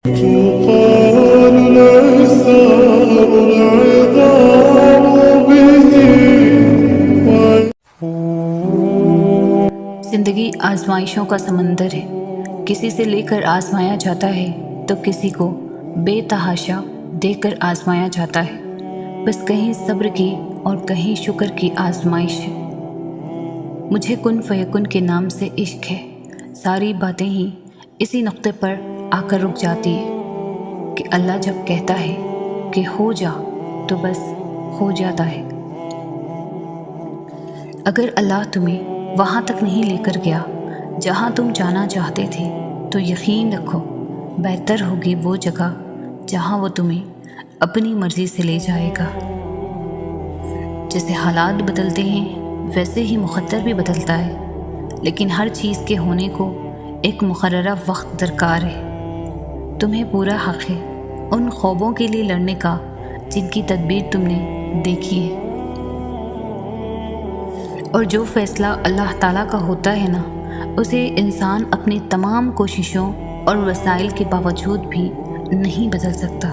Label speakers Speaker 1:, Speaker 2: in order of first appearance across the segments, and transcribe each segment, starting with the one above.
Speaker 1: طوفان ليس العذاب به.
Speaker 2: زندگی آزمائشوں کا سمندر ہے، کسی سے لے کر آزمایا جاتا ہے تو کسی کو بے تحاشا دے کر آزمایا جاتا ہے۔ بس کہیں صبر کی اور کہیں شکر کی آزمائش ہے۔ مجھے کن فیکن کے نام سے عشق ہے، ساری باتیں ہی اسی نقطے پر آ کر رک جاتی ہیں کہ اللہ جب کہتا ہے کہ ہو جا تو بس ہو جاتا ہے۔ اگر اللہ تمہیں وہاں تک نہیں لے کر گیا جہاں تم جانا چاہتے تھے تو یقین رکھو بہتر ہوگی وہ جگہ جہاں وہ تمہیں اپنی مرضی سے لے جائے گا۔ جیسے حالات بدلتے ہیں ویسے ہی مقدر بھی بدلتا ہے، لیکن ہر چیز کے ہونے کو ایک مقررہ وقت درکار ہے۔ تمہیں پورا حق ہے ان خوابوں کے لیے لڑنے کا جن کی تدبیر تم نے دیکھی ہے، اور جو فیصلہ اللہ تعالیٰ کا ہوتا ہے نا، اسے انسان اپنی تمام کوششوں اور وسائل کے باوجود بھی نہیں بدل سکتا۔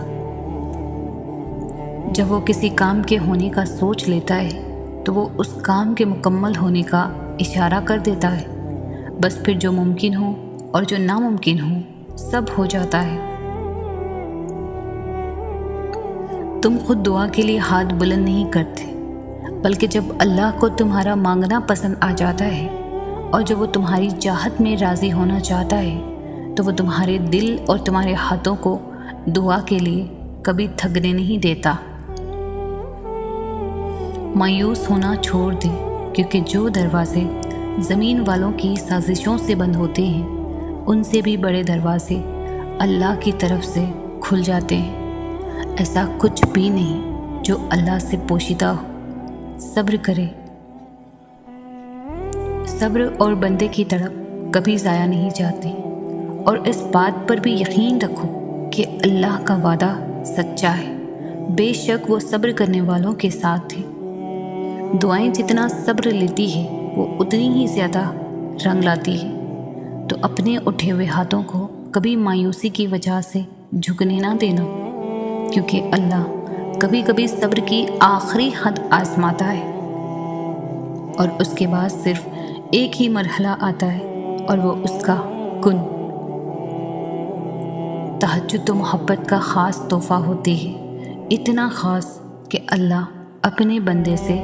Speaker 2: جب وہ کسی کام کے ہونے کا سوچ لیتا ہے تو وہ اس کام کے مکمل ہونے کا اشارہ کر دیتا ہے، بس پھر جو ممکن ہو اور جو ناممکن ہو سب ہو جاتا ہے۔ تم خود دعا کے لیے ہاتھ بلند نہیں کرتے، بلکہ جب اللہ کو تمہارا مانگنا پسند آ جاتا ہے اور جب وہ تمہاری چاہت میں راضی ہونا چاہتا ہے تو وہ تمہارے دل اور تمہارے ہاتھوں کو دعا کے لیے کبھی تھکنے نہیں دیتا۔ مایوس ہونا چھوڑ دیں، کیونکہ جو دروازے زمین والوں کی سازشوں سے بند ہوتے ہیں ان سے بھی بڑے دروازے اللہ کی طرف سے کھل جاتے ہیں۔ ایسا کچھ بھی نہیں جو اللہ سے پوشیدہ ہو۔ صبر کرے، صبر اور بندے کی طرف کبھی ضائع نہیں جاتے، اور اس بات پر بھی یقین رکھو کہ اللہ کا وعدہ سچا ہے، بے شک وہ صبر کرنے والوں کے ساتھ ہے۔ دعائیں جتنا صبر لیتی ہے وہ اتنی ہی زیادہ رنگ لاتی ہے، تو اپنے اٹھے ہوئے ہاتھوں کو کبھی مایوسی کی وجہ سے جھکنے نہ دینا، کیونکہ اللہ کبھی کبھی صبر کی آخری حد آزماتا ہے، اور اس کے بعد صرف ایک ہی مرحلہ آتا ہے اور وہ اس کا کن۔ تہجد تو محبت کا خاص تحفہ ہوتی ہے، اتنا خاص کہ اللہ اپنے بندے سے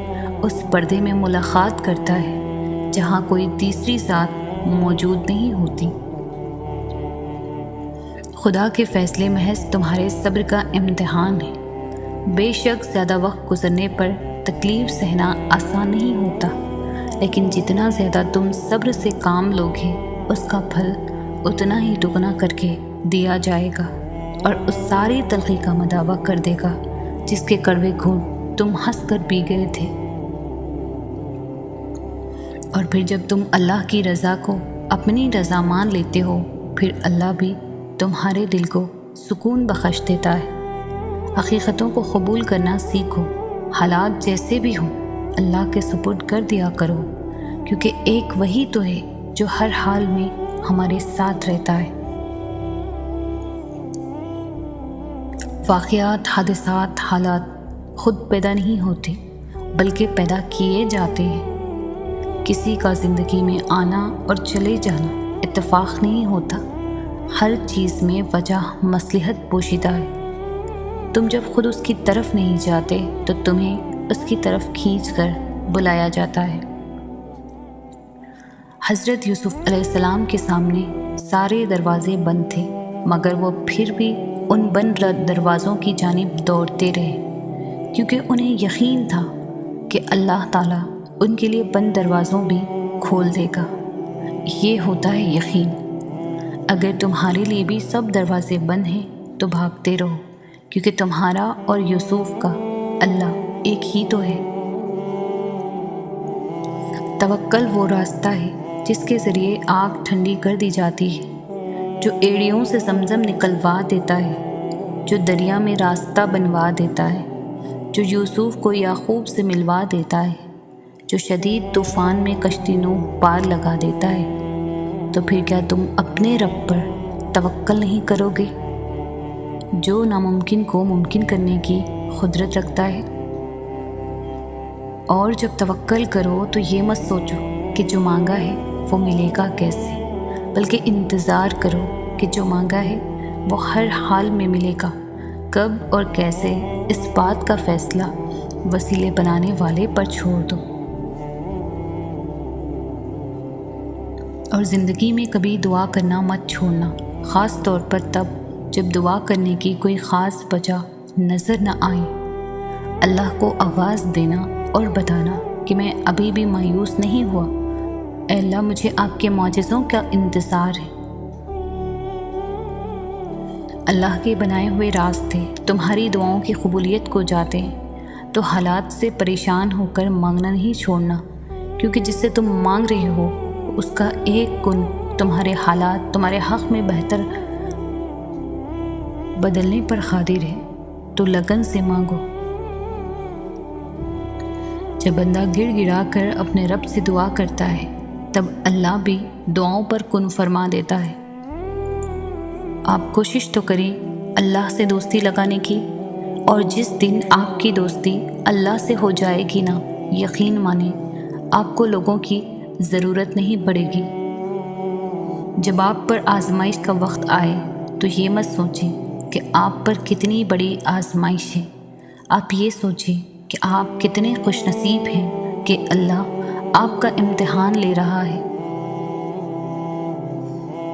Speaker 2: اس پردے میں ملاقات کرتا ہے جہاں کوئی تیسری ذات موجود نہیں ہوتی۔ خدا کے فیصلے محض تمہارے صبر کا امتحان ہے۔ بے شک زیادہ وقت گزرنے پر تکلیف سہنا آسان نہیں ہوتا، لیکن جتنا زیادہ تم صبر سے کام لوگے اس کا پھل اتنا ہی دگنا کر کے دیا جائے گا، اور اس ساری تلخی کا مداوع کر دے گا جس کے کڑوے گھونٹ تم ہنس کر پی گئے تھے۔ اور پھر جب تم اللہ کی رضا کو اپنی رضا مان لیتے ہو پھر اللہ بھی تمہارے دل کو سکون بخش دیتا ہے۔ حقیقتوں کو قبول کرنا سیکھو، حالات جیسے بھی ہوں اللہ کے سپرد کر دیا کرو، کیونکہ ایک وہی تو ہے جو ہر حال میں ہمارے ساتھ رہتا ہے۔ واقعات، حادثات، حالات خود پیدا نہیں ہوتے بلکہ پیدا کیے جاتے ہیں۔ کسی کا زندگی میں آنا اور چلے جانا اتفاق نہیں ہوتا، ہر چیز میں وجہ مصلحت پوشیدہ ہے۔ تم جب خود اس کی طرف نہیں جاتے تو تمہیں اس کی طرف کھینچ کر بلایا جاتا ہے۔ حضرت یوسف علیہ السلام کے سامنے سارے دروازے بند تھے، مگر وہ پھر بھی ان بند دروازوں کی جانب دوڑتے رہے، کیونکہ انہیں یقین تھا کہ اللہ تعالیٰ ان کے لیے بند دروازوں بھی کھول دے گا۔ یہ ہوتا ہے یقین۔ اگر تمہارے لیے بھی سب دروازے بند ہیں تو بھاگتے رہو، کیونکہ تمہارا اور یوسف کا اللہ ایک ہی تو ہے۔ توکل وہ راستہ ہے جس کے ذریعے آگ ٹھنڈی کر دی جاتی ہے، جو ایڑیوں سے زمزم نکلوا دیتا ہے، جو دریا میں راستہ بنوا دیتا ہے، جو یوسف کو یعقوب سے ملوا دیتا ہے، جو شدید طوفان میں کشتی نوح پار لگا دیتا ہے۔ تو پھر کیا تم اپنے رب پر توکل نہیں کرو گے؟ جو ناممکن کو ممکن کرنے کی قدرت رکھتا ہے۔ اور جب توکل کرو تو یہ مت سوچو کہ جو مانگا ہے وہ ملے گا کیسے، بلکہ انتظار کرو کہ جو مانگا ہے وہ ہر حال میں ملے گا۔ کب اور کیسے، اس بات کا فیصلہ وسیلے بنانے والے پر چھوڑ دو۔ اور زندگی میں کبھی دعا کرنا مت چھوڑنا، خاص طور پر تب جب دعا کرنے کی کوئی خاص وجہ نظر نہ آئے۔ اللہ کو آواز دینا اور بتانا کہ میں ابھی بھی مایوس نہیں ہوا، اے اللہ مجھے آپ کے معجزوں کا انتظار ہے۔ اللہ کے بنائے ہوئے راستے تمہاری دعاؤں کی قبولیت کو جاتے ہیں، تو حالات سے پریشان ہو کر مانگنا نہیں چھوڑنا، کیونکہ جس سے تم مانگ رہے ہو اس کا ایک گن تمہارے حالات تمہارے حق میں بہتر بدلنے پر قادر ہے۔ تو لگن سے مانگو۔ جب بندہ گڑ گڑا کر اپنے رب سے دعا کرتا ہے تب اللہ بھی دعاؤں پر کن فرما دیتا ہے۔ آپ کوشش تو کریں اللہ سے دوستی لگانے کی، اور جس دن آپ کی دوستی اللہ سے ہو جائے گی نا، یقین مانیں آپ کو لوگوں کی ضرورت نہیں پڑے گی۔ جب آپ پر آزمائش کا وقت آئے تو یہ مت سوچیں کہ آپ پر کتنی بڑی آزمائش ہے، آپ یہ سوچیں کہ آپ کتنے خوش نصیب ہیں کہ اللہ آپ کا امتحان لے رہا ہے۔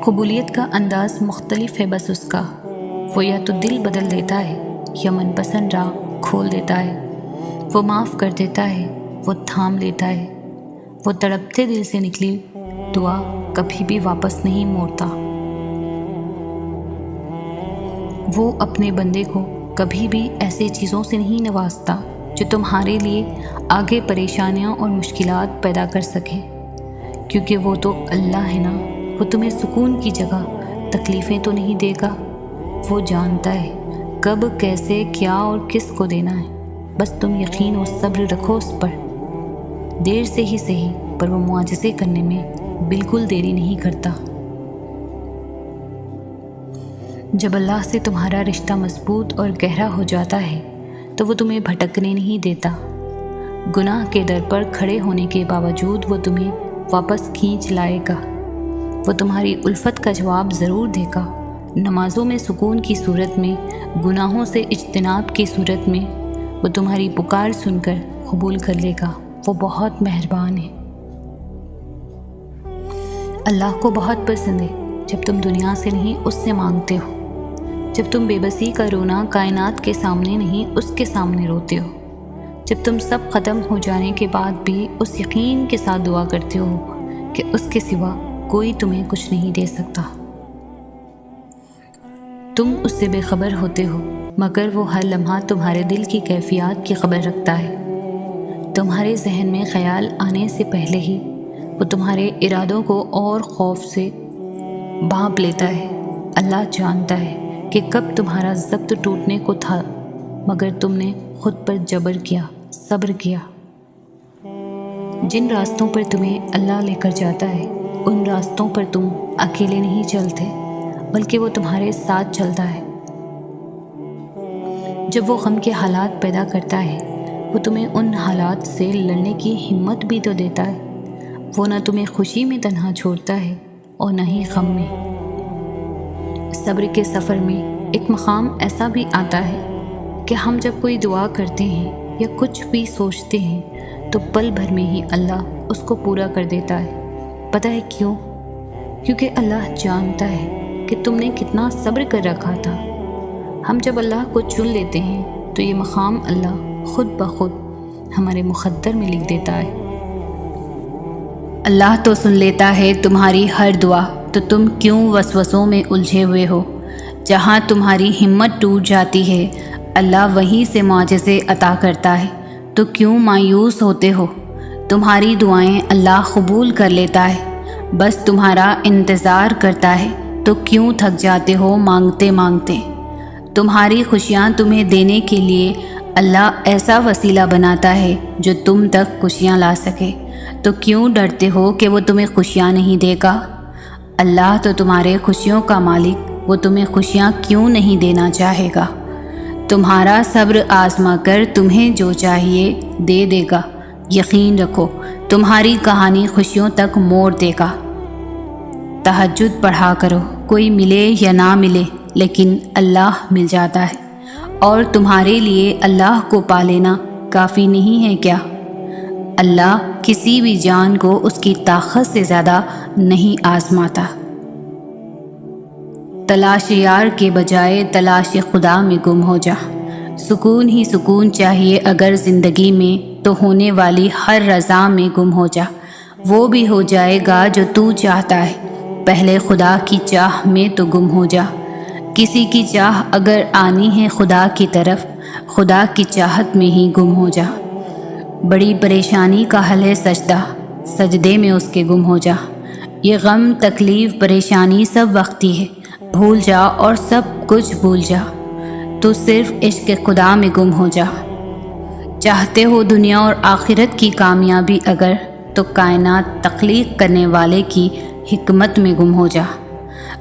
Speaker 2: قبولیت کا انداز مختلف ہے، بس اس کا وہ یا تو دل بدل دیتا ہے یا من پسند راہ کھول دیتا ہے، وہ معاف کر دیتا ہے، وہ تھام لیتا ہے، وہ تڑپتے دل سے نکلی دعا کبھی بھی واپس نہیں موڑتا۔ وہ اپنے بندے کو کبھی بھی ایسے چیزوں سے نہیں نوازتا جو تمہارے لیے آگے پریشانیاں اور مشکلات پیدا کر سکے، کیونکہ وہ تو اللہ ہے نا، وہ تمہیں سکون کی جگہ تکلیفیں تو نہیں دے گا۔ وہ جانتا ہے کب، کیسے، کیا اور کس کو دینا ہے، بس تم یقین و صبر رکھو اس پر۔ دیر سے ہی صحیح پر وہ معجزے کرنے میں بالکل دیری نہیں کرتا۔ جب اللہ سے تمہارا رشتہ مضبوط اور گہرا ہو جاتا ہے تو وہ تمہیں بھٹکنے نہیں دیتا۔ گناہ کے در پر کھڑے ہونے کے باوجود وہ تمہیں واپس کھینچ لائے گا۔ وہ تمہاری الفت کا جواب ضرور دے گا، نمازوں میں سکون کی صورت میں، گناہوں سے اجتناب کی صورت میں۔ وہ تمہاری پکار سن کر قبول کر لے گا، وہ بہت مہربان ہے۔ اللہ کو بہت پسند ہے جب تم دنیا سے نہیں اس سے مانگتے ہو، جب تم بے بسی کا رونا کائنات کے سامنے نہیں اس کے سامنے روتے ہو، جب تم سب ختم ہو جانے کے بعد بھی اس یقین کے ساتھ دعا کرتے ہو کہ اس کے سوا کوئی تمہیں کچھ نہیں دے سکتا۔ تم اس سے بے خبر ہوتے ہو، مگر وہ ہر لمحہ تمہارے دل کی کیفیات کی خبر رکھتا ہے۔ تمہارے ذہن میں خیال آنے سے پہلے ہی وہ تمہارے ارادوں کو اور خوف سے بھانپ لیتا ہے۔ اللہ جانتا ہے کہ کب تمہارا ضبط ٹوٹنے کو تھا، مگر تم نے خود پر جبر کیا، صبر کیا۔ جن راستوں پر تمہیں اللہ لے کر جاتا ہے ان راستوں پر تم اکیلے نہیں چلتے، بلکہ وہ تمہارے ساتھ چلتا ہے۔ جب وہ غم کے حالات پیدا کرتا ہے وہ تمہیں ان حالات سے لڑنے کی ہمت بھی تو دیتا ہے۔ وہ نہ تمہیں خوشی میں تنہا چھوڑتا ہے اور نہ ہی غم میں۔ صبر کے سفر میں ایک مقام ایسا بھی آتا ہے کہ ہم جب کوئی دعا کرتے ہیں یا کچھ بھی سوچتے ہیں تو پل بھر میں ہی اللہ اس کو پورا کر دیتا ہے۔ پتہ ہے کیوں؟ کیونکہ اللہ جانتا ہے کہ تم نے کتنا صبر کر رکھا تھا۔ ہم جب اللہ کو چن لیتے ہیں تو یہ مقام اللہ خود بخود ہمارے مقدر میں لکھ دیتا ہے۔ اللہ تو سن لیتا ہے تمہاری ہر دعا، تو تم کیوں وسوسوں میں الجھے ہوئے ہو؟ جہاں تمہاری ہمت ٹوٹ جاتی ہے اللہ وہیں سے معجزے عطا کرتا ہے، تو کیوں مایوس ہوتے ہو؟ تمہاری دعائیں اللہ قبول کر لیتا ہے، بس تمہارا انتظار کرتا ہے، تو کیوں تھک جاتے ہو مانگتے مانگتے؟ تمہاری خوشیاں تمہیں دینے کے لیے اللہ ایسا وسیلہ بناتا ہے جو تم تک خوشیاں لا سکے، تو کیوں ڈرتے ہو کہ وہ تمہیں خوشیاں نہیں دے گا؟ اللہ تو تمہارے خوشیوں کا مالک وہ تمہیں خوشیاں کیوں نہیں دینا چاہے گا؟ تمہارا صبر آزما کر تمہیں جو چاہیے دے دے گا۔ یقین رکھو تمہاری کہانی خوشیوں تک موڑ دے گا۔ تہجد پڑھا کرو، کوئی ملے یا نہ ملے لیکن اللہ مل جاتا ہے، اور تمہارے لیے اللہ کو پا لینا کافی نہیں ہے کیا؟ اللہ کسی بھی جان کو اس کی طاقت سے زیادہ نہیں آزماتا۔ تلاش یار کے بجائے تلاش خدا میں گم ہو جا۔ سکون ہی سکون چاہیے اگر زندگی میں، تو ہونے والی ہر رضا میں گم ہو جا۔ وہ بھی ہو جائے گا جو تو چاہتا ہے، پہلے خدا کی چاہ میں تو گم ہو جا۔ کسی کی چاہ اگر آنی ہے خدا کی طرف، خدا کی چاہت میں ہی گم ہو جا۔ بڑی پریشانی کا حل ہے سجدہ، سجدے میں اس کے گم ہو جا۔ یہ غم تکلیف پریشانی سب وقتی ہے، بھول جا اور سب کچھ بھول جا، تو صرف عشق خدا میں گم ہو جا۔ چاہتے ہو دنیا اور آخرت کی کامیابی اگر، تو کائنات تخلیق کرنے والے کی حکمت میں گم ہو جا۔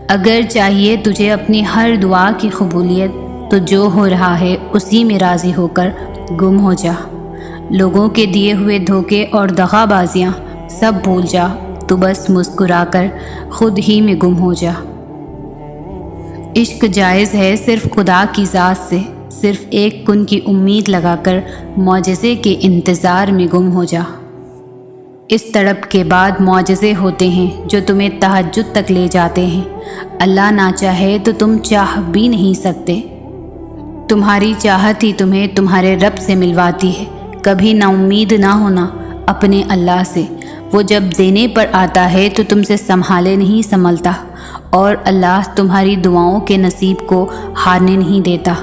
Speaker 2: اگر چاہیے تجھے اپنی ہر دعا کی قبولیت، تو جو ہو رہا ہے اسی میں راضی ہو کر گم ہو جا۔ لوگوں کے دیے ہوئے دھوکے اور دغا بازیاں سب بھول جا، تو بس مسکرا کر خود ہی میں گم ہو جا۔ عشق جائز ہے صرف خدا کی ذات سے، صرف ایک کن کی امید لگا کر معجزے کے انتظار میں گم ہو جا۔ اس تڑپ کے بعد معجزے ہوتے ہیں جو تمہیں تہجد تک لے جاتے ہیں۔ اللہ نہ چاہے تو تم چاہ بھی نہیں سکتے۔ تمہاری چاہت ہی تمہیں تمہارے رب سے ملواتی ہے۔ کبھی نا امید نہ ہونا اپنے اللہ سے، وہ جب دینے پر آتا ہے تو تم سے سنبھالے نہیں سنبھلتا، اور اللہ تمہاری دعاؤں کے نصیب کو ہارنے نہیں دیتا۔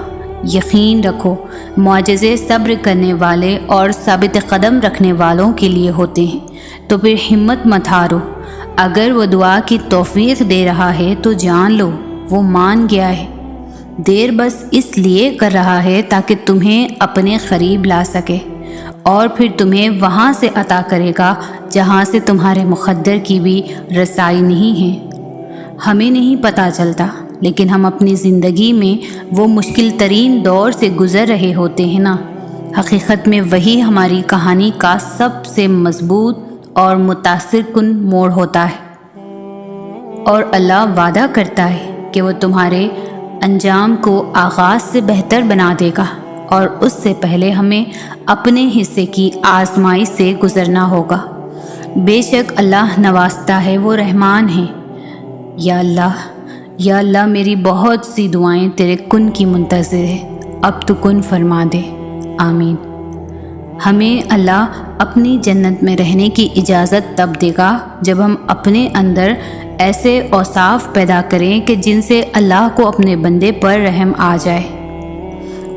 Speaker 2: یقین رکھو معجزے صبر کرنے والے اور ثابت قدم رکھنے والوں کے لیے ہوتے ہیں، تو پھر ہمت مت ہارو۔ اگر وہ دعا کی توفیق دے رہا ہے تو جان لو وہ مان گیا ہے۔ دیر بس اس لیے کر رہا ہے تاکہ تمہیں اپنے قریب لا سکے، اور پھر تمہیں وہاں سے عطا کرے گا جہاں سے تمہارے مقدر کی بھی رسائی نہیں ہے۔ ہمیں نہیں پتہ چلتا، لیکن ہم اپنی زندگی میں وہ مشکل ترین دور سے گزر رہے ہوتے ہیں نا۔ حقیقت میں وہی ہماری کہانی کا سب سے مضبوط اور متاثر کن موڑ ہوتا ہے، اور اللہ وعدہ کرتا ہے کہ وہ تمہارے انجام کو آغاز سے بہتر بنا دے گا، اور اس سے پہلے ہمیں اپنے حصے کی آزمائش سے گزرنا ہوگا۔ بے شک اللہ نوازتا ہے، وہ رحمان ہے۔ یا اللہ میری بہت سی دعائیں تیرے کن کی منتظر ہے، اب تو کن فرما دے۔ آمین۔ ہمیں اللہ اپنی جنت میں رہنے کی اجازت تب دے گا جب ہم اپنے اندر ایسے اوصاف پیدا کریں کہ جن سے اللہ کو اپنے بندے پر رحم آ جائے۔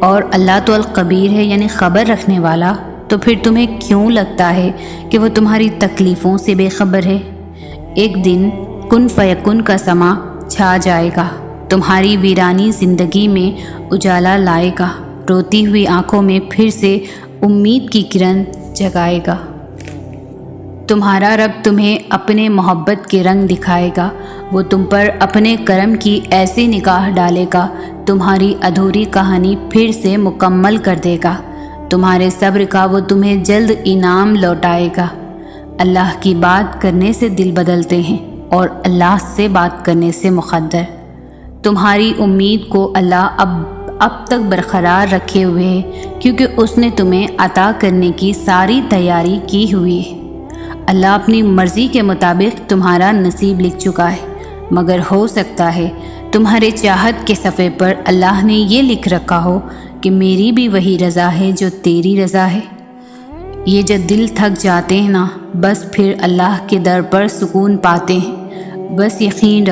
Speaker 2: اور اللہ تو الخبیر ہے، یعنی خبر رکھنے والا، تو پھر تمہیں کیوں لگتا ہے کہ وہ تمہاری تکلیفوں سے بے خبر ہے؟ ایک دن کن فیکن کا سما چھا جائے گا، تمہاری ویرانی زندگی میں اجالا لائے گا، روتی ہوئی آنکھوں میں پھر سے امید کی کرن جگائے گا۔ تمہارا رب تمہیں اپنے محبت کے رنگ دکھائے گا، وہ تم پر اپنے کرم کی ایسی نگاہ ڈالے گا، تمہاری ادھوری کہانی پھر سے مکمل کر دے گا۔ تمہارے صبر کا وہ تمہیں جلد انعام لوٹائے گا۔ اللہ کی بات کرنے سے دل بدلتے ہیں، اور اللہ سے بات کرنے سے مقدر۔ تمہاری امید کو اللہ اب تک برقرار رکھے ہوئے ہے، کیونکہ اس نے تمہیں عطا کرنے کی ساری تیاری کی ہوئی ہے۔ اللہ اپنی مرضی کے مطابق تمہارا نصیب لکھ چکا ہے، مگر ہو سکتا ہے تمہارے چاہت کے صفحے پر اللہ نے یہ لکھ رکھا ہو کہ میری بھی وہی رضا ہے جو تیری رضا ہے۔ یہ جو دل تھک جاتے ہیں نا، بس پھر اللہ کے در پر سکون پاتے ہیں۔ بس یقین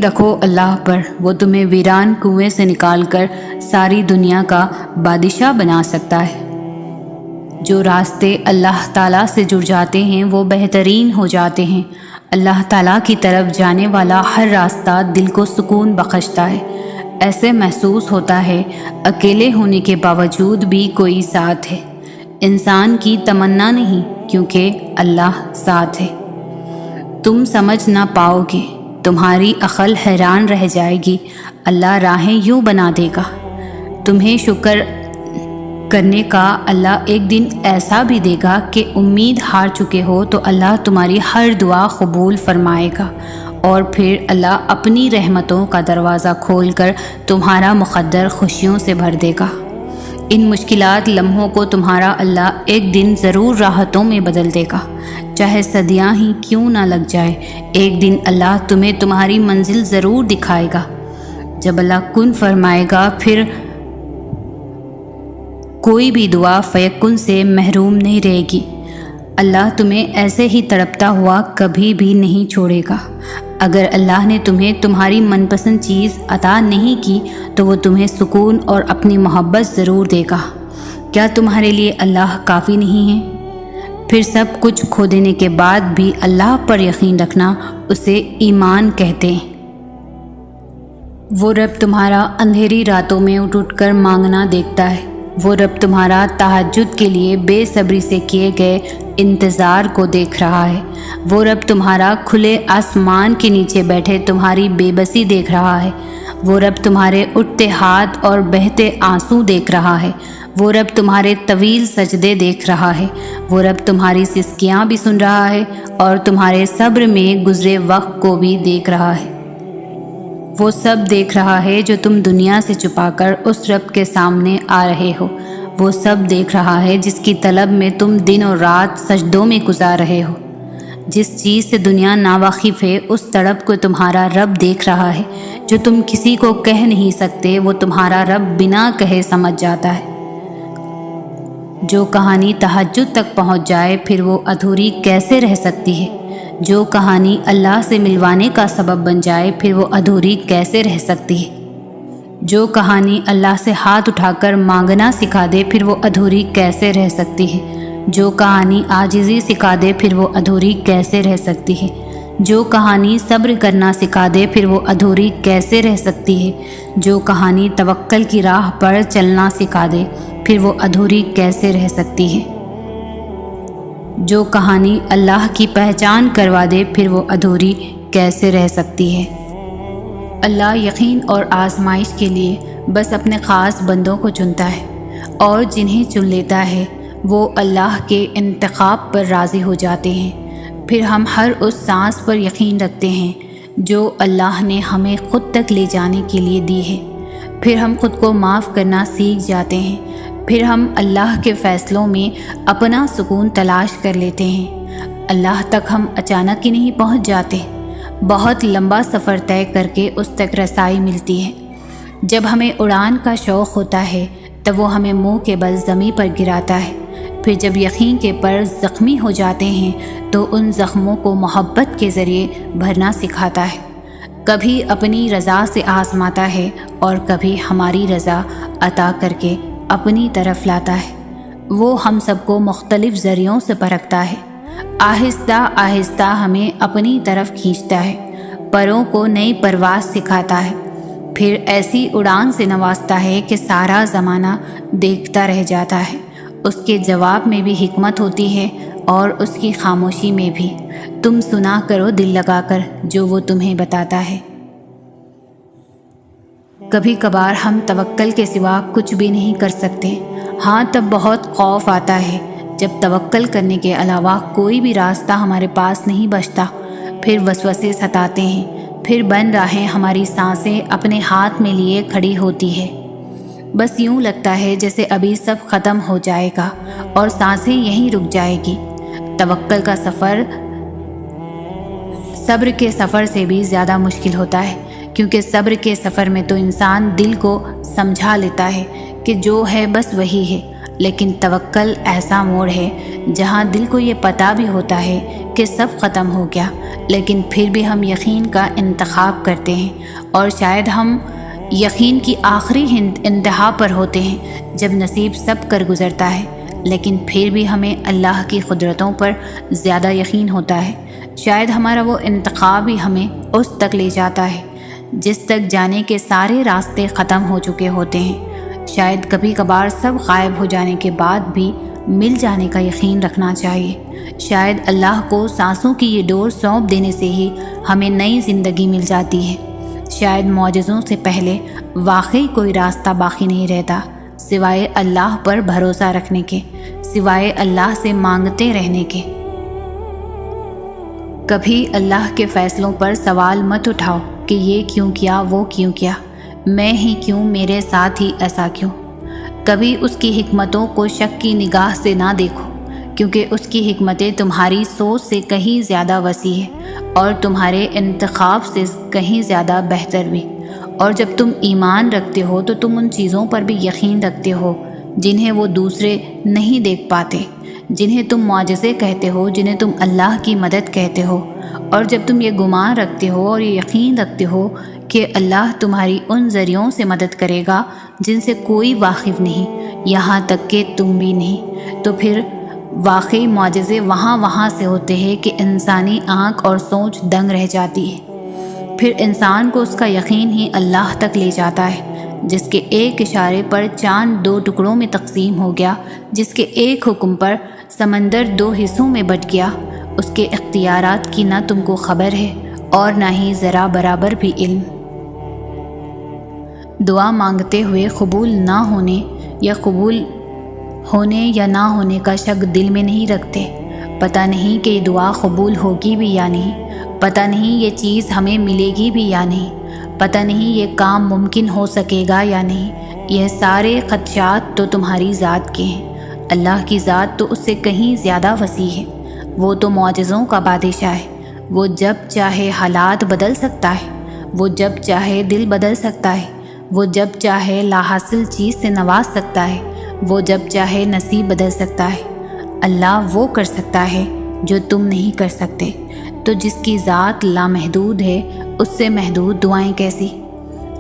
Speaker 2: رکھو اللہ پر، وہ تمہیں ویران کنویں سے نکال کر ساری دنیا کا بادشاہ بنا سکتا ہے۔ جو راستے اللہ تعالیٰ سے جڑ جاتے ہیں وہ بہترین ہو جاتے ہیں۔ اللہ تعالیٰ کی طرف جانے والا ہر راستہ دل کو سکون بخشتا ہے۔ ایسے محسوس ہوتا ہے اکیلے ہونے کے باوجود بھی کوئی ساتھ ہے۔ انسان کی تمنا نہیں، کیونکہ اللہ ساتھ ہے۔ تم سمجھ نہ پاؤ گے تمہاری عقل حیران رہ جائے گی۔ اللہ راہیں یوں بنا دے گا۔ تمہیں شکر کرنے کا اللہ ایک دن ایسا بھی دے گا کہ امید ہار چکے ہو تو اللہ تمہاری ہر دعا قبول فرمائے گا، اور پھر اللہ اپنی رحمتوں کا دروازہ کھول کر تمہارا مقدر خوشیوں سے بھر دے گا۔ ان مشکلات لمحوں کو تمہارا اللہ ایک دن ضرور راحتوں میں بدل دے گا، چاہے صدیاں ہی کیوں نہ لگ جائے۔ ایک دن اللہ تمہیں تمہاری منزل ضرور دکھائے گا۔ جب اللہ کن فرمائے گا پھر کوئی بھی دعا فیکن سے محروم نہیں رہے گی۔ اللہ تمہیں ایسے ہی تڑپتا ہوا کبھی بھی نہیں چھوڑے گا۔ اگر اللہ نے تمہیں تمہاری من پسند چیز عطا نہیں کی تو وہ تمہیں سکون اور اپنی محبت ضرور دے گا۔ کیا تمہارے لیے اللہ کافی نہیں ہے؟ پھر سب کچھ کھو دینے کے بعد بھی اللہ پر یقین رکھنا اسے ایمان کہتے ہیں۔ وہ رب تمہارا اندھیری راتوں میں اٹھ کر مانگنا دیکھتا ہے۔ وہ رب تمہارا تہجد کے لیے بے صبری سے کیے گئے انتظار کو دیکھ رہا ہے۔ وہ رب تمہارا کھلے آسمان کے نیچے بیٹھے تمہاری بے بسی دیکھ رہا ہے۔ وہ رب تمہارے اٹھتے ہاتھ اور بہتے آنسو دیکھ رہا ہے۔ وہ رب تمہارے طویل سجدے دیکھ رہا ہے۔ وہ رب تمہاری سسکیاں بھی سن رہا ہے اور تمہارے صبر میں گزرے وقت کو بھی دیکھ رہا ہے۔ وہ سب دیکھ رہا ہے جو تم دنیا سے چھپا کر اس رب کے سامنے آ رہے ہو۔ وہ سب دیکھ رہا ہے جس کی طلب میں تم دن اور رات سجدوں میں گزار رہے ہو۔ جس چیز سے دنیا ناواقف ہے اس تڑپ کو تمہارا رب دیکھ رہا ہے۔ جو تم کسی کو کہہ نہیں سکتے وہ تمہارا رب بنا کہے سمجھ جاتا ہے۔ جو کہانی تہجد تک پہنچ جائے پھر وہ ادھوری کیسے رہ سکتی ہے؟ جو کہانی اللہ سے ملوانے کا سبب بن جائے پھر وہ ادھوری کیسے رہ سکتی ہے؟ جو کہانی اللہ سے ہاتھ اٹھا کر مانگنا سکھا دے پھر وہ ادھوری کیسے رہ سکتی ہے؟ جو کہانی عاجزی سکھا دے پھر وہ ادھوری کیسے رہ سکتی ہے؟ جو کہانی صبر کرنا سکھا دے پھر وہ ادھوری کیسے رہ سکتی ہے؟ جو کہانی توکل کی راہ پر چلنا سکھا دے پھر وہ ادھوری کیسے رہ سکتی ہے؟ جو کہانی اللہ کی پہچان کروا دے پھر وہ ادھوری کیسے رہ سکتی ہے؟ اللہ یقین اور آزمائش کے لیے بس اپنے خاص بندوں کو چنتا ہے، اور جنہیں چن لیتا ہے وہ اللہ کے انتخاب پر راضی ہو جاتے ہیں۔ پھر ہم ہر اس سانس پر یقین رکھتے ہیں جو اللہ نے ہمیں خود تک لے جانے کے لیے دی ہے۔ پھر ہم خود کو معاف کرنا سیکھ جاتے ہیں۔ پھر ہم اللہ کے فیصلوں میں اپنا سکون تلاش کر لیتے ہیں۔ اللہ تک ہم اچانک ہی نہیں پہنچ جاتے، بہت لمبا سفر طے کر کے اس تک رسائی ملتی ہے۔ جب ہمیں اڑان کا شوق ہوتا ہے تب وہ ہمیں منہ کے بل زمیں پر گراتا ہے۔ پھر جب یقین کے پر زخمی ہو جاتے ہیں تو ان زخموں کو محبت کے ذریعے بھرنا سکھاتا ہے۔ کبھی اپنی رضا سے آزماتا ہے اور کبھی ہماری رضا عطا کر کے اپنی طرف لاتا ہے۔ وہ ہم سب کو مختلف ذریعوں سے پرکھتا ہے، آہستہ آہستہ ہمیں اپنی طرف کھینچتا ہے، پروں کو نئی پرواز سکھاتا ہے، پھر ایسی اڑان سے نوازتا ہے کہ سارا زمانہ دیکھتا رہ جاتا ہے۔ اس کے جواب میں بھی حکمت ہوتی ہے اور اس کی خاموشی میں بھی۔ تم سنا کرو دل لگا کر جو وہ تمہیں بتاتا ہے۔ کبھی کبھار ہم توکل کے سوا کچھ بھی نہیں کر سکتے، ہاں تب بہت خوف آتا ہے جب توکل کرنے کے علاوہ کوئی بھی راستہ ہمارے پاس نہیں بچتا۔ پھر وسوسے ستاتے ہیں، پھر بن راہیں ہماری سانسیں اپنے ہاتھ میں لیے کھڑی ہوتی ہے۔ بس یوں لگتا ہے جیسے ابھی سب ختم ہو جائے گا اور سانسیں یہیں رک جائے گی۔ توکل کا سفر صبر کے سفر سے بھی زیادہ مشکل ہوتا ہے، کیونکہ صبر کے سفر میں تو انسان دل کو سمجھا لیتا ہے کہ جو ہے بس وہی ہے، لیکن توکل ایسا موڑ ہے جہاں دل کو یہ پتہ بھی ہوتا ہے کہ سب ختم ہو گیا، لیکن پھر بھی ہم یقین کا انتخاب کرتے ہیں، اور شاید ہم یقین کی آخری انتہا پر ہوتے ہیں جب نصیب سب کر گزرتا ہے، لیکن پھر بھی ہمیں اللہ کی قدرتوں پر زیادہ یقین ہوتا ہے۔ شاید ہمارا وہ انتخاب ہی ہمیں اس تک لے جاتا ہے جس تک جانے کے سارے راستے ختم ہو چکے ہوتے ہیں۔ شاید کبھی کبھار سب غائب ہو جانے کے بعد بھی مل جانے کا یقین رکھنا چاہیے۔ شاید اللہ کو سانسوں کی یہ ڈور سونپ دینے سے ہی ہمیں نئی زندگی مل جاتی ہے۔ شاید معجزوں سے پہلے واقعی کوئی راستہ باقی نہیں رہتا سوائے اللہ پر بھروسہ رکھنے کے، سوائے اللہ سے مانگتے رہنے کے۔ کبھی اللہ کے فیصلوں پر سوال مت اٹھاؤ کہ یہ کیوں کیا، وہ کیوں کیا، میں ہی کیوں، میرے ساتھ ہی ایسا کیوں۔ کبھی اس کی حکمتوں کو شک کی نگاہ سے نہ دیکھو، کیونکہ اس کی حکمتیں تمہاری سوچ سے کہیں زیادہ وسیع ہے اور تمہارے انتخاب سے کہیں زیادہ بہتر بھی۔ اور جب تم ایمان رکھتے ہو تو تم ان چیزوں پر بھی یقین رکھتے ہو جنہیں وہ دوسرے نہیں دیکھ پاتے، جنہیں تم معجزے کہتے ہو، جنہیں تم اللہ کی مدد کہتے ہو۔ اور جب تم یہ گمان رکھتے ہو اور یہ یقین رکھتے ہو کہ اللہ تمہاری ان ذریعوں سے مدد کرے گا جن سے کوئی واقف نہیں، یہاں تک کہ تم بھی نہیں، تو پھر واقعی معجزے وہاں سے ہوتے ہیں کہ انسانی آنکھ اور سوچ دنگ رہ جاتی ہے۔ پھر انسان کو اس کا یقین ہی اللہ تک لے جاتا ہے، جس کے ایک اشارے پر چاند 2 ٹکڑوں میں تقسیم ہو گیا، جس کے ایک حکم پر سمندر 2 حصوں میں بٹ گیا۔ اس کے اختیارات کی نہ تم کو خبر ہے اور نہ ہی ذرا برابر بھی علم۔ دعا مانگتے ہوئے قبول نہ ہونے یا قبول ہونے یا نہ ہونے کا شک دل میں نہیں رکھتے۔ پتہ نہیں کہ یہ دعا قبول ہوگی بھی یا نہیں، پتہ نہیں یہ چیز ہمیں ملے گی بھی یا نہیں، پتہ نہیں یہ کام ممکن ہو سکے گا یا نہیں۔ یہ سارے خدشات تو تمہاری ذات کے ہیں، اللہ کی ذات تو اس سے کہیں زیادہ وسیع ہے۔ وہ تو معجزوں کا بادشاہ ہے، وہ جب چاہے حالات بدل سکتا ہے، وہ جب چاہے دل بدل سکتا ہے، وہ جب چاہے لاحاصل چیز سے نواز سکتا ہے، وہ جب چاہے نصیب بدل سکتا ہے۔ اللہ وہ کر سکتا ہے جو تم نہیں کر سکتے، تو جس کی ذات لامحدود ہے اس سے محدود دعائیں کیسی؟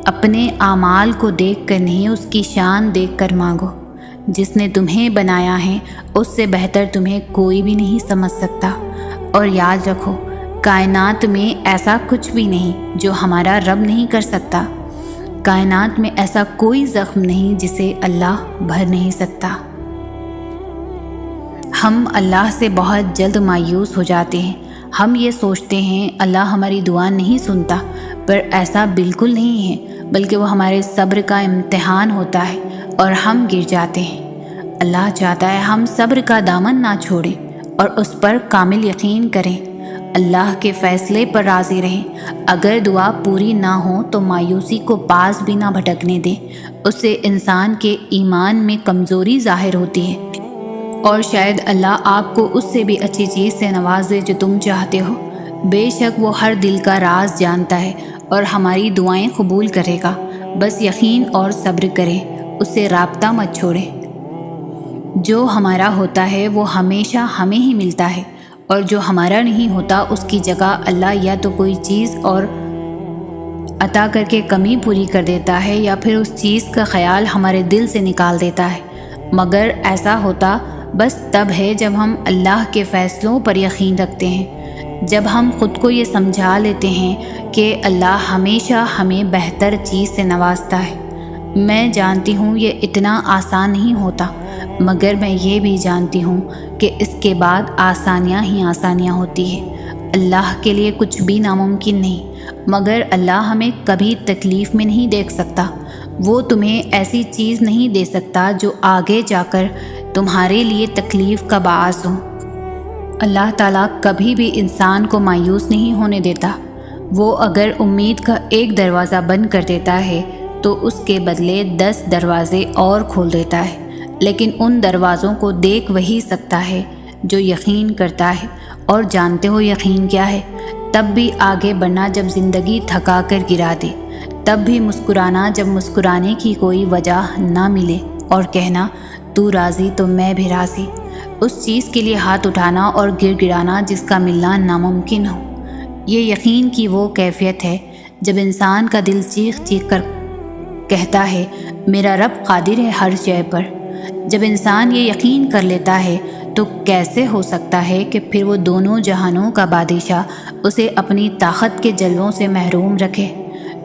Speaker 2: اپنے اعمال کو دیکھ کر نہیں، اس کی شان دیکھ کر مانگو۔ جس نے تمہیں بنایا ہے اس سے بہتر تمہیں کوئی بھی نہیں سمجھ سکتا۔ اور یاد رکھو، کائنات میں ایسا کچھ بھی نہیں جو ہمارا رب نہیں کر سکتا۔ کائنات میں ایسا کوئی زخم نہیں جسے اللہ بھر نہیں سکتا۔ ہم اللہ سے بہت جلد مایوس ہو جاتے ہیں۔ ہم یہ سوچتے ہیں اللہ ہماری دعا نہیں سنتا، پر ایسا بالکل نہیں ہے، بلکہ وہ ہمارے صبر کا امتحان ہوتا ہے اور ہم گر جاتے ہیں۔ اللہ چاہتا ہے ہم صبر کا دامن نہ چھوڑیں اور اس پر کامل یقین کریں، اللہ کے فیصلے پر راضی رہیں۔ اگر دعا پوری نہ ہو تو مایوسی کو پاس بھی نہ بھٹکنے دیں، اس سے انسان کے ایمان میں کمزوری ظاہر ہوتی ہے، اور شاید اللہ آپ کو اس سے بھی اچھی چیز سے نواز دے جو تم چاہتے ہو۔ بے شک وہ ہر دل کا راز جانتا ہے اور ہماری دعائیں قبول کرے گا۔ بس یقین اور صبر کریں، اس سے رابطہ مت چھوڑیں۔ جو ہمارا ہوتا ہے وہ ہمیشہ ہمیں ہی ملتا ہے، اور جو ہمارا نہیں ہوتا اس کی جگہ اللہ یا تو کوئی چیز اور عطا کر کے کمی پوری کر دیتا ہے، یا پھر اس چیز کا خیال ہمارے دل سے نکال دیتا ہے۔ مگر ایسا ہوتا بس تب ہے جب ہم اللہ کے فیصلوں پر یقین رکھتے ہیں، جب ہم خود کو یہ سمجھا لیتے ہیں کہ اللہ ہمیشہ ہمیں بہتر چیز سے نوازتا ہے۔ میں جانتی ہوں یہ اتنا آسان نہیں ہوتا، مگر میں یہ بھی جانتی ہوں کہ اس کے بعد آسانیاں ہی آسانیاں ہوتی ہیں۔ اللہ کے لیے کچھ بھی ناممکن نہیں، مگر اللہ ہمیں کبھی تکلیف میں نہیں دیکھ سکتا۔ وہ تمہیں ایسی چیز نہیں دے سکتا جو آگے جا کر تمہارے لیے تکلیف کا باعث ہو۔ اللہ تعالیٰ کبھی بھی انسان کو مایوس نہیں ہونے دیتا۔ وہ اگر امید کا ایک دروازہ بند کر دیتا ہے تو اس کے بدلے 10 دروازے اور کھول دیتا ہے، لیکن ان دروازوں کو دیکھ وہی سکتا ہے جو یقین کرتا ہے۔ اور جانتے ہو یقین کیا ہے؟ تب بھی آگے بڑھنا جب زندگی تھکا کر گرا دے، تب بھی مسکرانا جب مسکرانے کی کوئی وجہ نہ ملے، اور کہنا تو راضی تو میں بھی راضی۔ اس چیز کے لیے ہاتھ اٹھانا اور گر گرانا جس کا ملنا ناممکن ہو۔ یہ یقین کی وہ کیفیت ہے جب انسان کا دل چیخ چیخ کر کہتا ہے میرا رب قادر ہے ہر شے پر۔ جب انسان یہ یقین کر لیتا ہے تو کیسے ہو سکتا ہے کہ پھر وہ دونوں جہانوں کا بادشاہ اسے اپنی طاقت کے جلووں سے محروم رکھے؟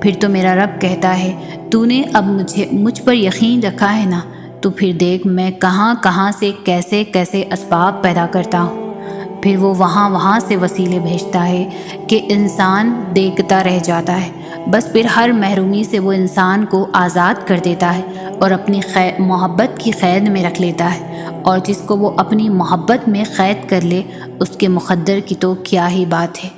Speaker 2: پھر تو میرا رب کہتا ہے تو نے اب مجھ پر یقین رکھا ہے نا، تو پھر دیکھ میں کہاں کہاں سے کیسے کیسے اسباب پیدا کرتا ہوں، پھر وہ وہاں سے وسیلے بھیجتا ہے کہ انسان دیکھتا رہ جاتا ہے۔ بس پھر ہر محرومی سے وہ انسان کو آزاد کر دیتا ہے اور اپنی محبت کی قید میں رکھ لیتا ہے، اور جس کو وہ اپنی محبت میں قید کر لے اس کے مقدر کی تو کیا ہی بات ہے۔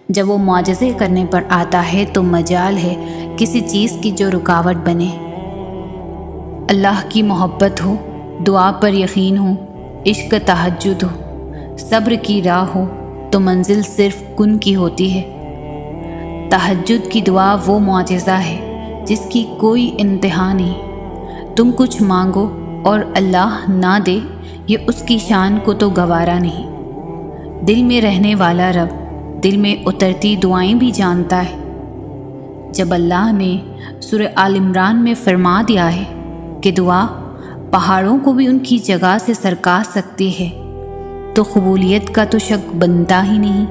Speaker 2: جب وہ معجزے کرنے پر آتا ہے تو مجال ہے کسی چیز کی جو رکاوٹ بنے۔ اللہ کی محبت ہو، دعا پر یقین ہو، عشق تہجد ہو، صبر کی راہ ہو تو منزل صرف کن کی ہوتی ہے۔ تہجد کی دعا وہ معجزہ ہے جس کی کوئی انتہا نہیں۔ تم کچھ مانگو اور اللہ نہ دے، یہ اس کی شان کو تو گوارا نہیں۔ دل میں رہنے والا رب دل میں اترتی دعائیں بھی جانتا ہے۔ جب اللہ نے سورہ آل عمران میں فرما دیا ہے کہ دعا پہاڑوں کو بھی ان کی جگہ سے سرکا سکتی ہے، تو قبولیت کا تو شک بنتا ہی نہیں۔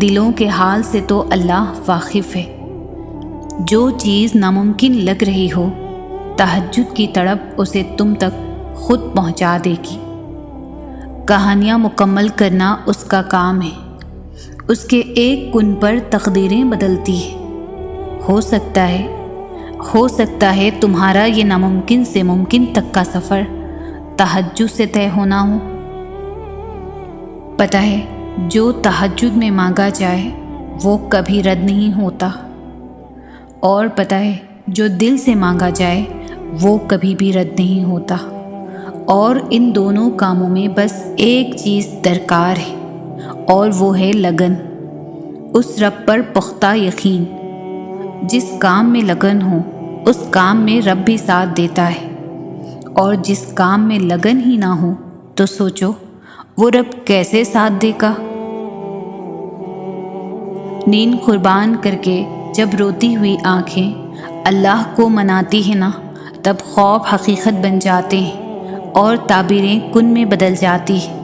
Speaker 2: دلوں کے حال سے تو اللہ واقف ہے۔ جو چیز ناممکن لگ رہی ہو، تہجد کی تڑپ اسے تم تک خود پہنچا دے گی۔ کہانیاں مکمل کرنا اس کا کام ہے، اس کے ایک کن پر تقدیریں بدلتی ہیں۔ ہو سکتا ہے تمہارا یہ ناممکن سے ممکن تک کا سفر تہجد سے طے ہونا ہو۔ پتہ ہے جو تہجد میں مانگا جائے وہ کبھی رد نہیں ہوتا، اور پتہ ہے جو دل سے مانگا جائے وہ کبھی بھی رد نہیں ہوتا۔ اور ان دونوں کاموں میں بس ایک چیز درکار ہے، اور وہ ہے لگن، اس رب پر پختہ یقین۔ جس کام میں لگن ہو اس کام میں رب بھی ساتھ دیتا ہے، اور جس کام میں لگن ہی نہ ہو تو سوچو وہ رب کیسے ساتھ دے گا۔ نیند قربان کر کے جب روتی ہوئی آنکھیں اللہ کو مناتی ہیں نا، تب خواب حقیقت بن جاتے ہیں اور تعبیریں کن میں بدل جاتی ہیں۔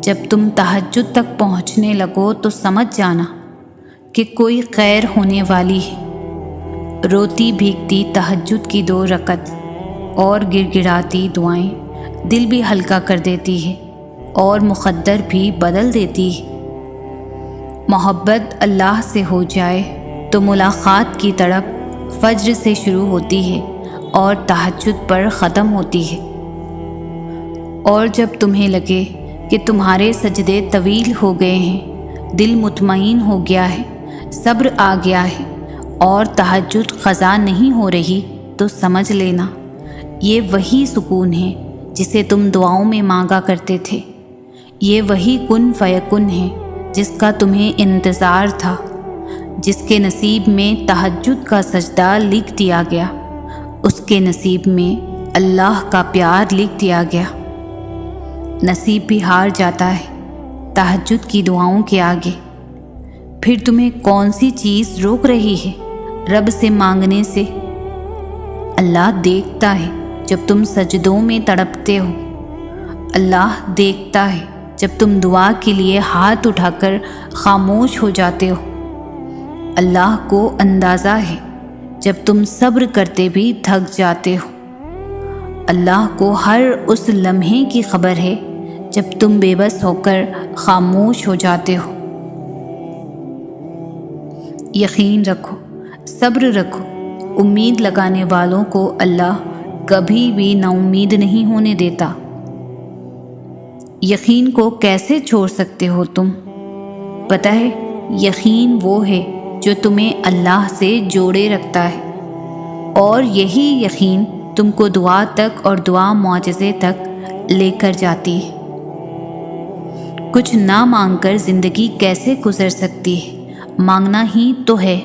Speaker 2: جب تم تہجد تک پہنچنے لگو تو سمجھ جانا کہ کوئی خیر ہونے والی ہے۔ روتی بھیگتی تہجد کی 2 رکعت اور گڑ گڑاتی دعائیں دل بھی ہلکا کر دیتی ہے اور مقدر بھی بدل دیتی ہے۔ محبت اللہ سے ہو جائے تو ملاقات کی تڑپ فجر سے شروع ہوتی ہے اور تہجد پر ختم ہوتی ہے۔ اور جب تمہیں لگے کہ تمہارے سجدے طویل ہو گئے ہیں، دل مطمئن ہو گیا ہے، صبر آ گیا ہے اور تہجد قضا نہیں ہو رہی، تو سمجھ لینا یہ وہی سکون ہے جسے تم دعاؤں میں مانگا کرتے تھے۔ یہ وہی کن فیکن ہے جس کا تمہیں انتظار تھا، جس کے نصیب میں تہجد کا سجدہ لکھ دیا گیا، اس کے نصیب میں اللہ کا پیار لکھ دیا گیا۔ نصیب بھی ہار جاتا ہے تہجد کی دعاؤں کے آگے۔ پھر تمہیں کون سی چیز روک رہی ہے رب سے مانگنے سے؟ اللہ دیکھتا ہے جب تم سجدوں میں تڑپتے ہو، اللہ دیکھتا ہے جب تم دعا کے لیے ہاتھ اٹھا کر خاموش ہو جاتے ہو، اللہ کو اندازہ ہے جب تم صبر کرتے بھی تھک جاتے ہو، اللہ کو ہر اس لمحے کی خبر ہے جب تم بے بس ہو کر خاموش ہو جاتے ہو۔ یقین رکھو، صبر رکھو، امید لگانے والوں کو اللہ کبھی بھی نا امید نہیں ہونے دیتا۔ یقین کو کیسے چھوڑ سکتے ہو تم؟ پتہ ہے یقین وہ ہے جو تمہیں اللہ سے جوڑے رکھتا ہے، اور یہی یقین تم کو دعا تک اور دعا معجزے تک لے کر جاتی ہے۔ کچھ نہ مانگ کر زندگی کیسے گزر سکتی ہے؟ مانگنا ہی تو ہے،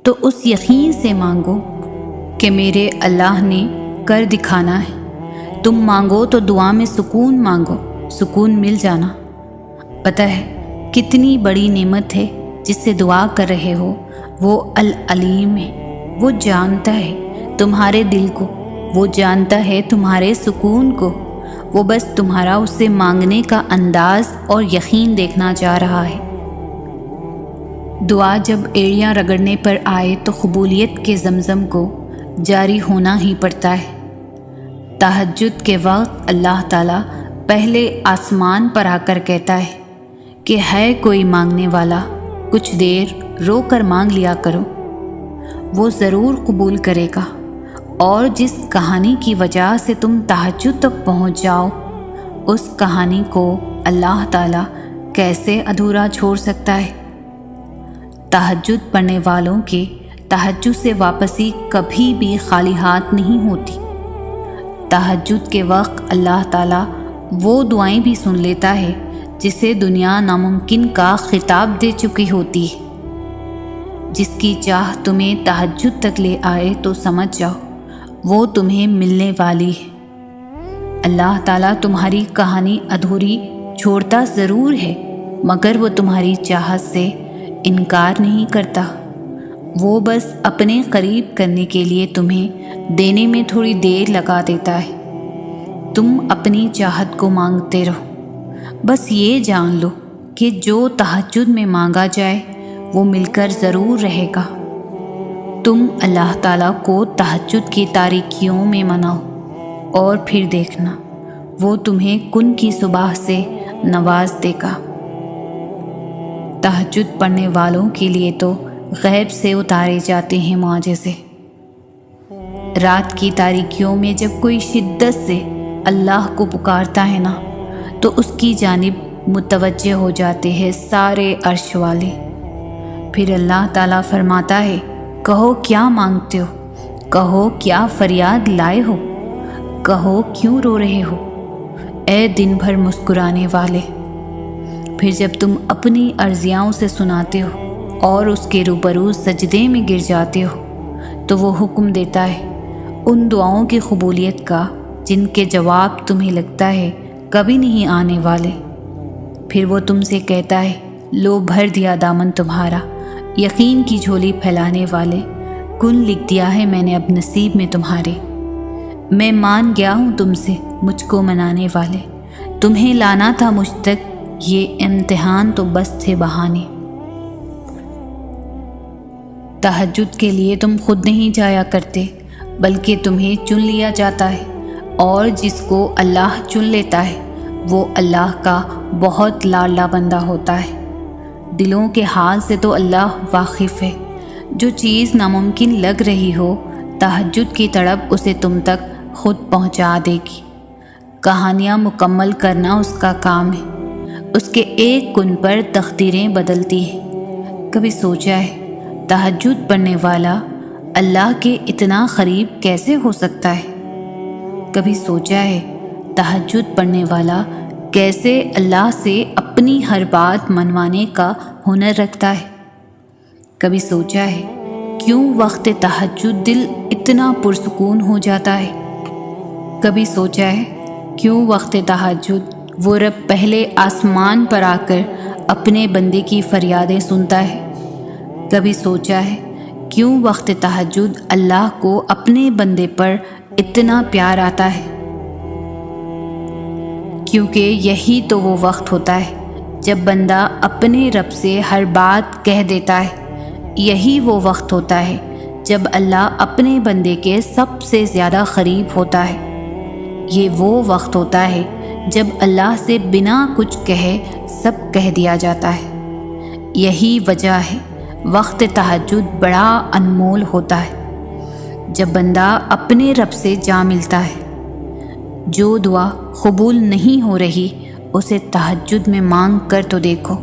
Speaker 2: تو اس یقین سے مانگو کہ میرے اللہ نے کر دکھانا ہے۔ تم مانگو تو دعا میں سکون مانگو، سکون مل جانا۔ پتہ ہے کتنی بڑی نعمت ہے جس سے دعا کر رہے ہو، وہ العلیم ہے، وہ جانتا ہے تمہارے دل کو، وہ جانتا ہے تمہارے سکون کو، وہ بس تمہارا اس سے مانگنے کا انداز اور یقین دیکھنا چاہ رہا ہے۔ دعا جب ایڑیاں رگڑنے پر آئے تو قبولیت کے زمزم کو جاری ہونا ہی پڑتا ہے۔ تہجد کے وقت اللہ تعالیٰ پہلے آسمان پر آ کر کہتا ہے کہ ہے کوئی مانگنے والا، کچھ دیر رو کر مانگ لیا کرو، وہ ضرور قبول کرے گا۔ اور جس کہانی کی وجہ سے تم تہجد تک پہنچ جاؤ، اس کہانی کو اللہ تعالیٰ کیسے ادھورا چھوڑ سکتا ہے؟ تہجد پڑھنے والوں کے تہجد سے واپسی کبھی بھی خالی ہاتھ نہیں ہوتی۔ تہجد کے وقت اللہ تعالیٰ وہ دعائیں بھی سن لیتا ہے جسے دنیا ناممکن کا خطاب دے چکی ہوتی ہے۔ جس کی چاہ تمہیں تہجد تک لے آئے تو سمجھ جاؤ وہ تمہیں ملنے والی ہے۔ اللہ تعالیٰ تمہاری کہانی ادھوری چھوڑتا ضرور ہے، مگر وہ تمہاری چاہت سے انکار نہیں کرتا۔ وہ بس اپنے قریب کرنے کے لیے تمہیں دینے میں تھوڑی دیر لگا دیتا ہے۔ تم اپنی چاہت کو مانگتے رہو، بس یہ جان لو کہ جو تہجد میں مانگا جائے وہ مل کر ضرور رہے گا۔ تم اللہ تعالیٰ کو تہجد کی تاریکیوں میں مناؤ اور پھر دیکھنا وہ تمہیں کن کی صبح سے نواز دے گا۔ تہجد پڑھنے والوں کے لیے تو غیب سے اتارے جاتے ہیں معجزے۔ رات کی تاریکیوں میں جب کوئی شدت سے اللہ کو پکارتا ہے نا، تو اس کی جانب متوجہ ہو جاتے ہیں سارے عرش والے۔ پھر اللہ تعالیٰ فرماتا ہے، کہو کیا مانگتے ہو، کہو کیا فریاد لائے ہو، کہو کیوں رو رہے ہو، اے دن بھر مسکرانے والے۔ پھر جب تم اپنی عرضیاں سے سناتے ہو اور اس کے روبرو سجدے میں گر جاتے ہو، تو وہ حکم دیتا ہے ان دعاؤں کی قبولیت کا جن کے جواب تمہیں لگتا ہے کبھی نہیں آنے والے۔ پھر وہ تم سے کہتا ہے، لو بھر دیا دامن تمہارا، یقین کی جھولی پھیلانے والے، کن لکھ دیا ہے میں نے اب نصیب میں تمہارے۔ میں مان گیا ہوں تم سے مجھ کو منانے والے، تمہیں لانا تھا مجھ تک، یہ امتحان تو بس تھے بہانے۔ تہجد کے لیے تم خود نہیں جایا کرتے، بلکہ تمہیں چن لیا جاتا ہے، اور جس کو اللہ چن لیتا ہے وہ اللہ کا بہت لاڈلا بندہ ہوتا ہے۔ دلوں کے حال سے تو اللہ واقف ہے۔ جو چیز ناممکن لگ رہی ہو، تہجد کی تڑپ اسے تم تک خود پہنچا دے گی۔ کہانیاں مکمل کرنا اس کا کام ہے، اس کے ایک کن پر تقدیریں بدلتی ہے۔ کبھی سوچا ہے تہجد پڑھنے والا اللہ کے اتنا قریب کیسے ہو سکتا ہے؟ کبھی سوچا ہے تہجد پڑھنے والا کیسے اللہ سے اپنی ہر بات منوانے کا ہنر رکھتا ہے؟ کبھی سوچا ہے کیوں وقت تہجد دل اتنا پرسکون ہو جاتا ہے؟ کبھی سوچا ہے کیوں وقت تہجد وہ رب پہلے آسمان پر آ کر اپنے بندے کی فریادیں سنتا ہے؟ کبھی سوچا ہے کیوں وقت تہجد اللہ کو اپنے بندے پر اتنا پیار آتا ہے؟ کیونکہ یہی تو وہ وقت ہوتا ہے جب بندہ اپنے رب سے ہر بات کہہ دیتا ہے۔ یہی وہ وقت ہوتا ہے جب اللہ اپنے بندے کے سب سے زیادہ قریب ہوتا ہے۔ یہ وہ وقت ہوتا ہے جب اللہ سے بنا کچھ کہے سب کہہ دیا جاتا ہے۔ یہی وجہ ہے وقت تہجد بڑا انمول ہوتا ہے جب بندہ اپنے رب سے جا ملتا ہے۔ جو دعا قبول نہیں ہو رہی اسے تہجد میں مانگ کر تو دیکھو۔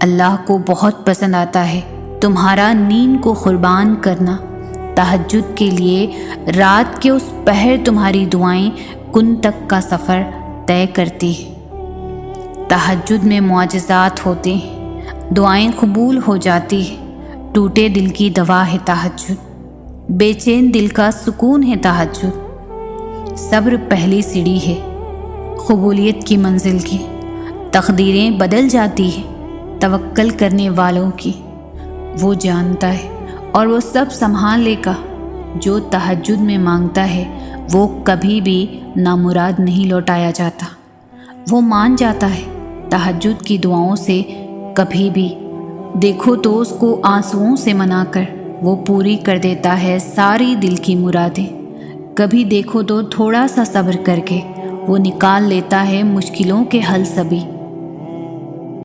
Speaker 2: اللہ کو بہت پسند آتا ہے تمہارا نیند کو قربان کرنا۔ تہجد کے لیے رات کے اس پہر تمہاری دعائیں کن تک کا سفر طے کرتی ہیں۔ تہجد میں معجزات ہوتے ہیں، دعائیں قبول ہو جاتی ہیں۔ ٹوٹے دل کی دوا ہے تہجد، بے چین دل کا سکون ہے تہجد۔ صبر پہلی سیڑھی ہے قبولیت کی منزل کی، تقدیریں بدل جاتی ہیں توکل کرنے والوں کی۔ وہ جانتا ہے اور وہ سب سنبھال لے گا۔ جو تہجد میں مانگتا ہے وہ کبھی بھی نامراد نہیں لوٹایا جاتا۔ وہ مان جاتا ہے تہجد کی دعاؤں سے کبھی بھی دیکھو تو اس کو آنسوؤں سے منا کر وہ پوری کر دیتا ہے ساری دل کی مرادیں۔ کبھی دیکھو تو تھوڑا سا صبر کر کے وہ نکال لیتا ہے مشکلوں کے حل سبھی۔